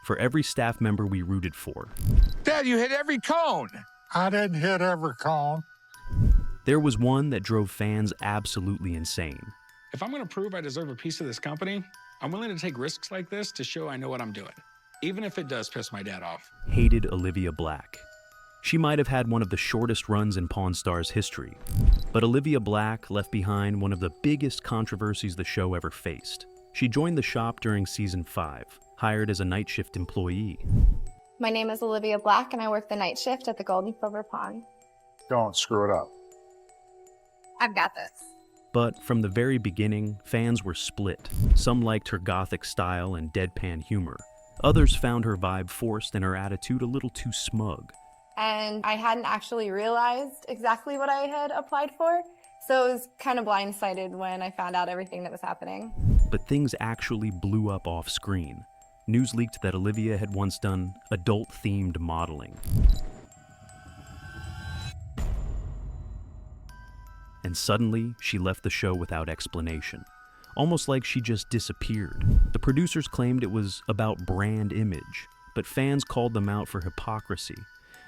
for every staff member we rooted for. Dad, you hit every cone. I didn't hit every cone. There was one that drove fans absolutely insane. If I'm going to prove I deserve a piece of this company, I'm willing to take risks like this to show I know what I'm doing, even if it does piss my dad off. Hated Olivia Black. She might have had one of the shortest runs in Pawn Stars history, but Olivia Black left behind one of the biggest controversies the show ever faced. She joined the shop during season 5, hired as a night shift employee. My name is Olivia Black, and I work the night shift at the Gold and Silver Pawn. Don't screw it up. I've got this. But from the very beginning, fans were split. Some liked her gothic style and deadpan humor. Others found her vibe forced and her attitude a little too smug. And I hadn't actually realized exactly what I had applied for, so I was kind of blindsided when I found out everything that was happening. But things actually blew up off screen. News leaked that Olivia had once done adult-themed modeling. And suddenly, she left the show without explanation. Almost like she just disappeared. The producers claimed it was about brand image, but fans called them out for hypocrisy,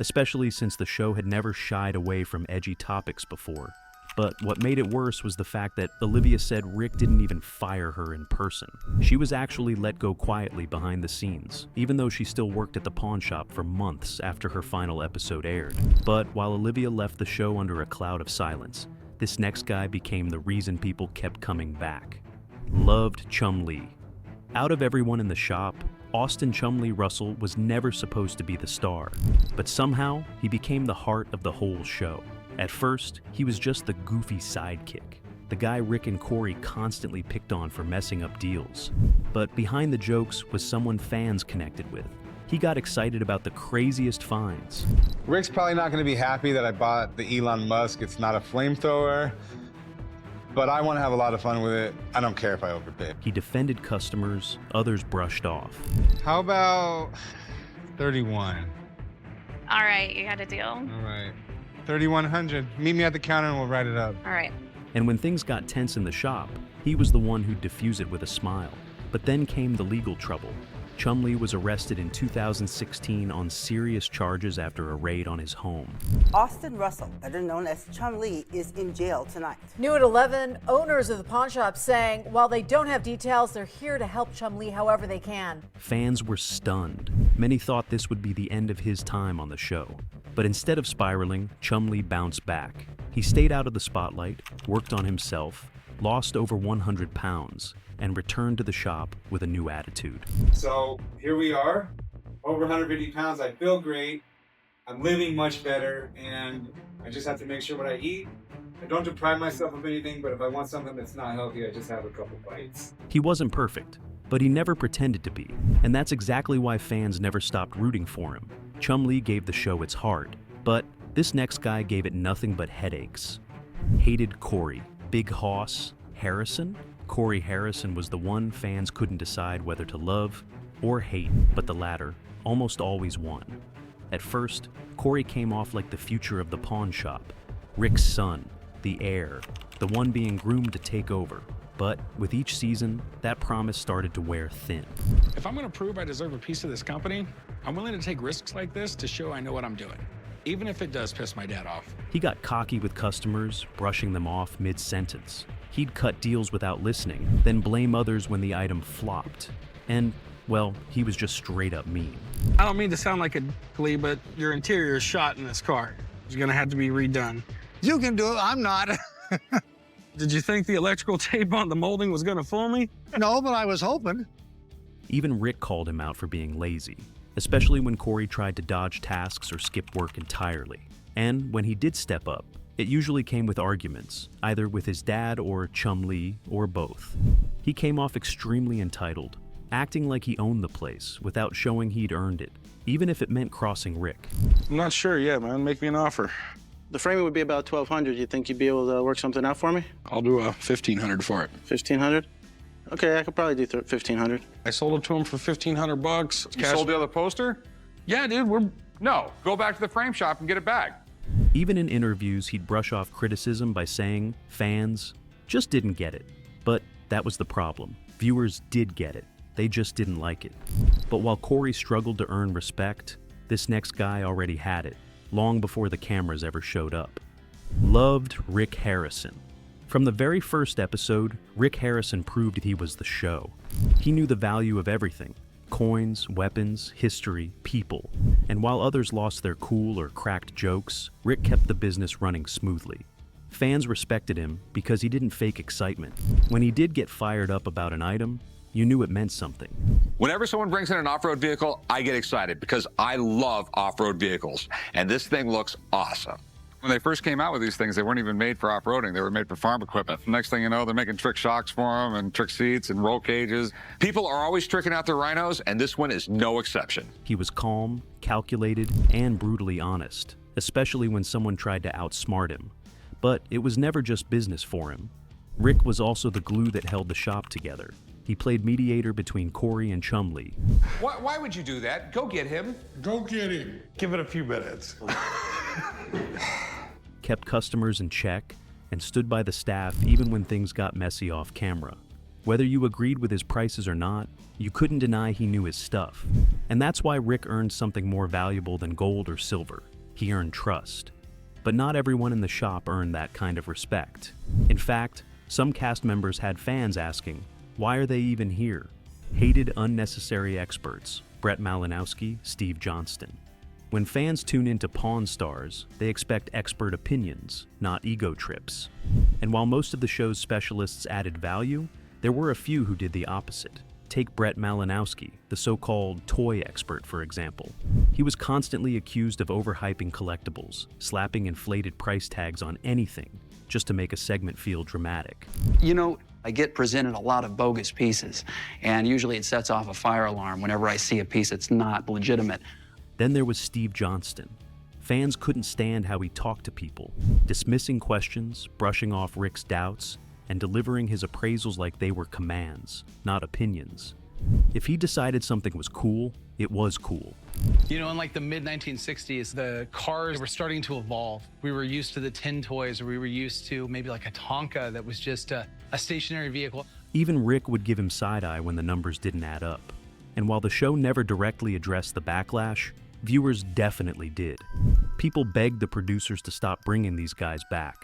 especially since the show had never shied away from edgy topics before. But what made it worse was the fact that Olivia said Rick didn't even fire her in person. She was actually let go quietly behind the scenes, even though she still worked at the pawn shop for months after her final episode aired. But while Olivia left the show under a cloud of silence, this next guy became the reason people kept coming back. Loved Chumlee. Out of everyone in the shop, Austin Chumlee Russell was never supposed to be the star, but somehow he became the heart of the whole show. At first, he was just the goofy sidekick, the guy Rick and Corey constantly picked on for messing up deals. But behind the jokes was someone fans connected with. He got excited about the craziest finds. Rick's probably not going to be happy that I bought the Elon Musk. It's not a flamethrower, but I want to have a lot of fun with it. I don't care if I overpay. He defended customers, others brushed off. How about 31? All right, you got a deal? All right. 3,100. Meet me at the counter and we'll write it up. All right. And when things got tense in the shop, he was the one who'd diffuse it with a smile. But then came the legal trouble. Chumlee was arrested in 2016 on serious charges after a raid on his home. Austin Russell, better known as Chumlee, is in jail tonight. New at 11, owners of the pawn shop saying while they don't have details, they're here to help Chumlee however they can. Fans were stunned. Many thought this would be the end of his time on the show. But instead of spiraling, Chumlee bounced back. He stayed out of the spotlight, worked on himself, lost over 100 pounds, and returned to the shop with a new attitude. So here we are, over 150 pounds. I feel great. I'm living much better, and I just have to make sure what I eat. I don't deprive myself of anything, but if I want something that's not healthy, I just have a couple bites. He wasn't perfect, but he never pretended to be. And that's exactly why fans never stopped rooting for him. Chumlee gave the show its heart, but this next guy gave it nothing but headaches. Hated Corey, Big Hoss, Harrison? Corey Harrison was the one fans couldn't decide whether to love or hate, but the latter almost always won. At first, Corey came off like the future of the pawn shop, Rick's son, the heir, the one being groomed to take over. But with each season, that promise started to wear thin. If I'm going to prove I deserve a piece of this company, I'm willing to take risks like this to show I know what I'm doing, even if it does piss my dad off. He got cocky with customers, brushing them off mid-sentence. He'd cut deals without listening, then blame others when the item flopped. And, well, he was just straight up mean. I don't mean to sound like a d***ly, but your interior is shot in this car. It's going to have to be redone. You can do it. I'm not. Did you think the electrical tape on the molding was going to fool me? No, but I was hoping. Even Rick called him out for being lazy, especially when Corey tried to dodge tasks or skip work entirely. And when he did step up, it usually came with arguments, either with his dad or Chumlee, or both. He came off extremely entitled, acting like he owned the place without showing he'd earned it, even if it meant crossing Rick. I'm not sure yet, man. Make me an offer. The framing would be about $1,200. You think you'd be able to work something out for me? I'll do a $1,500 for it. $1,500? Okay, I could probably do $1,500. I sold it to him for $1,500. You sold the other poster? Yeah, dude, No, go back to the frame shop and get it back. Even in interviews, he'd brush off criticism by saying fans just didn't get it. But that was the problem. Viewers did get it. they just didn't like it. But while Corey struggled to earn respect, this next guy already had it, long before the cameras ever showed up. Loved Rick Harrison. From the very first episode, Rick Harrison proved he was the show. He knew the value of everything: coins, weapons, history, people. And while others lost their cool or cracked jokes, Rick kept the business running smoothly. Fans respected him because he didn't fake excitement. When he did get fired up about an item, you knew it meant something. Whenever someone brings in an off-road vehicle, I get excited because I love off-road vehicles, and this thing looks awesome. When they first came out with these things, they weren't even made for off-roading. They were made for farm equipment. Next thing you know, they're making trick shocks for them and trick seats and roll cages. People are always tricking out their rhinos, and this one is no exception. He was calm, calculated, and brutally honest, especially when someone tried to outsmart him. But it was never just business for him. Rick was also the glue that held the shop together. He played mediator between Corey and Chumlee. Why would you do that? Go get him. Go get him. Give it a few minutes. Kept customers in check, and stood by the staff even when things got messy off camera. Whether you agreed with his prices or not, you couldn't deny he knew his stuff. And that's why Rick earned something more valuable than gold or silver. He earned trust. But not everyone in the shop earned that kind of respect. In fact, some cast members had fans asking, why are they even here? Hated unnecessary experts: Brett Malinowski, Steve Johnston. When fans tune into Pawn Stars, they expect expert opinions, not ego trips. And while most of the show's specialists added value, there were a few who did the opposite. Take Brett Malinowski, the so-called toy expert, for example. He was constantly accused of overhyping collectibles, slapping inflated price tags on anything, just to make a segment feel dramatic. You know, I get presented a lot of bogus pieces, and usually it sets off a fire alarm whenever I see a piece that's not legitimate. Then there was Steve Johnston. Fans couldn't stand how he talked to people, dismissing questions, brushing off Rick's doubts, and delivering his appraisals like they were commands, not opinions. If he decided something was cool, it was cool. You know, in like the mid-1960s, the cars were starting to evolve. We were used to the tin toys, or we were used to maybe like a Tonka that was just a stationary vehicle. Even Rick would give him side-eye when the numbers didn't add up. And while the show never directly addressed the backlash, viewers definitely did. People begged the producers to stop bringing these guys back.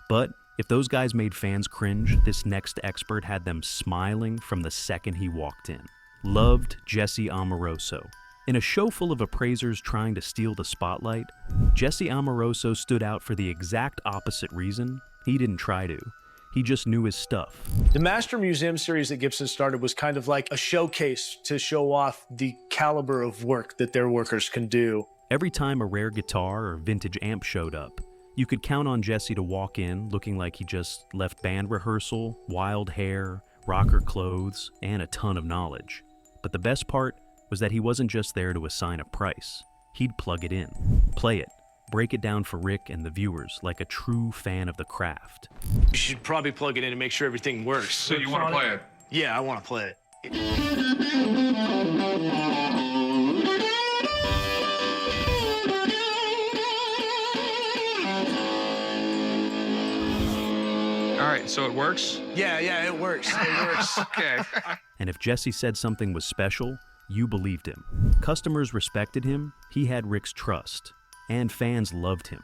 But if those guys made fans cringe, this next expert had them smiling from the second he walked in. Loved Jesse Amoroso. In a show full of appraisers trying to steal the spotlight, Jesse Amoroso stood out for the exact opposite reason. He didn't try to. He just knew his stuff. The Master Museum series that Gibson started was kind of like a showcase to show off the caliber of work that their workers can do. Every time a rare guitar or vintage amp showed up, you could count on Jesse to walk in looking like he just left band rehearsal, wild hair, rocker clothes, and a ton of knowledge. But the best part was that he wasn't just there to assign a price. He'd plug it in, play it, break it down for Rick and the viewers like a true fan of the craft. You should probably plug it in and make sure everything works. So you want to play it? Yeah, I want to play it. All right, so it works? Yeah, it works. It works. Okay. And if Jesse said something was special, you believed him. Customers respected him, he had Rick's trust, and fans loved him.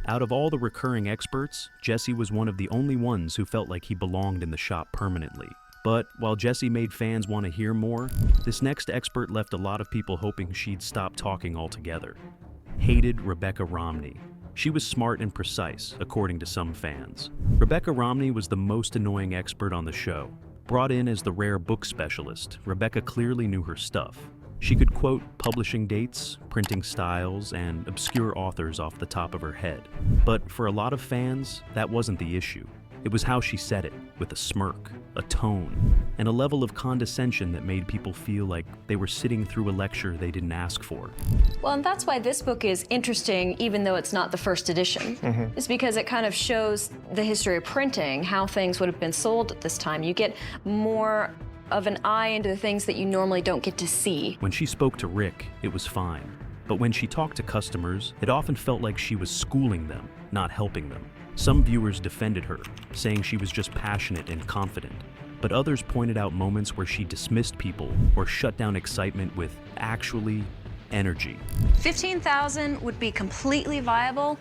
Out of all the recurring experts, Jesse was one of the only ones who felt like he belonged in the shop permanently. But while Jesse made fans want to hear more, this next expert left a lot of people hoping she'd stop talking altogether. Hated Rebecca Romney. She was smart and precise, according to some fans. Rebecca Romney was the most annoying expert on the show. Brought in as the rare book specialist, Rebecca clearly knew her stuff. She could quote publishing dates, printing styles, and obscure authors off the top of her head. But for a lot of fans, that wasn't the issue. It was how she said it, with a smirk, a tone, and a level of condescension that made people feel like they were sitting through a lecture they didn't ask for. Well, and that's why this book is interesting, even though it's not the first edition. It's because it kind of shows the history of printing, how things would have been sold at this time. You get more of an eye into the things that you normally don't get to see. When she spoke to Rick, it was fine. But when she talked to customers, it often felt like she was schooling them, not helping them. Some viewers defended her, saying she was just passionate and confident. but others pointed out moments where she dismissed people or shut down excitement with actually energy. 15,000 would be completely viable,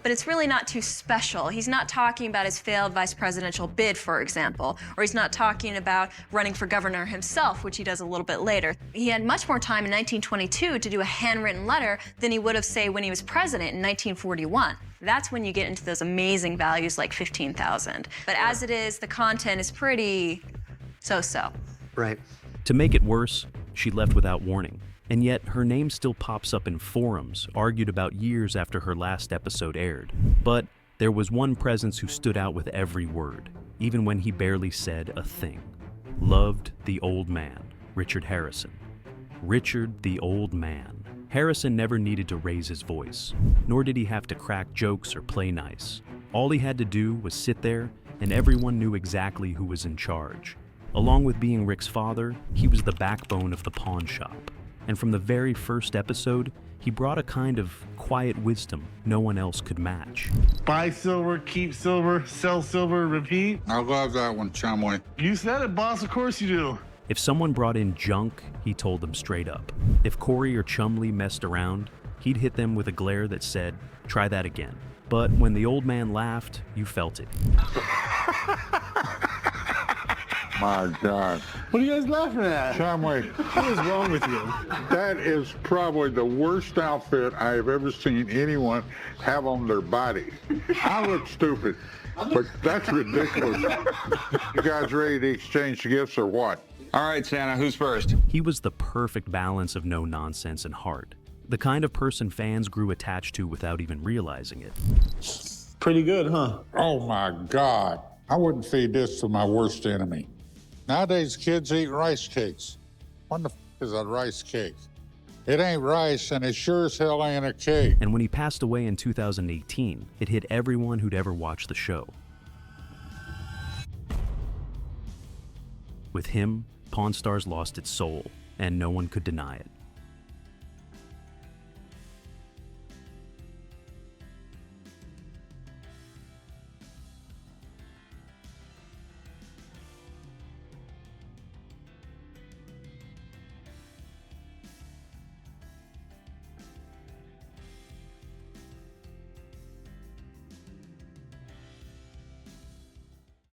but it's really not too special. He's not talking about his failed vice presidential bid, for example, or he's not talking about running for governor himself, which he does a little bit later. He had much more time in 1922 to do a handwritten letter than he would have, say, when he was president in 1941. That's when you get into those amazing values like 15,000. But as it is, the content is pretty so-so. Right. To make it worse, she left without warning. And yet, her name still pops up in forums, argued about years after her last episode aired. But there was one presence who stood out with every word, even when he barely said a thing. Loved the old man, Richard Harrison. Richard the old man. Harrison never needed to raise his voice, nor did he have to crack jokes or play nice. All he had to do was sit there, and everyone knew exactly who was in charge. Along with being Rick's father, he was the backbone of the pawn shop. And from the very first episode, he brought a kind of quiet wisdom no one else could match. Buy silver, keep silver, sell silver, repeat. I love that one, Chumley. You said it, boss. Of course you do. If someone brought in junk, he told them straight up. If Corey or Chumley messed around, he'd hit them with a glare that said, "Try that again." But when the old man laughed, you felt it. My God. What are you guys laughing at? Chumley, What is wrong with you? that is probably the worst outfit I have ever seen anyone have on their body. I look stupid, but that's ridiculous. You guys ready to exchange gifts or what? All right, Santa, who's first? He was the perfect balance of no nonsense and heart. The kind of person fans grew attached to without even realizing it. Pretty good, huh? Oh my God. I wouldn't feed this to my worst enemy. Nowadays, kids eat rice cakes. What the f is a rice cake? It ain't rice, and it sure as hell ain't a cake. And when he passed away in 2018, it hit everyone who'd ever watched the show. With him, Pawn Stars lost its soul, and no one could deny it.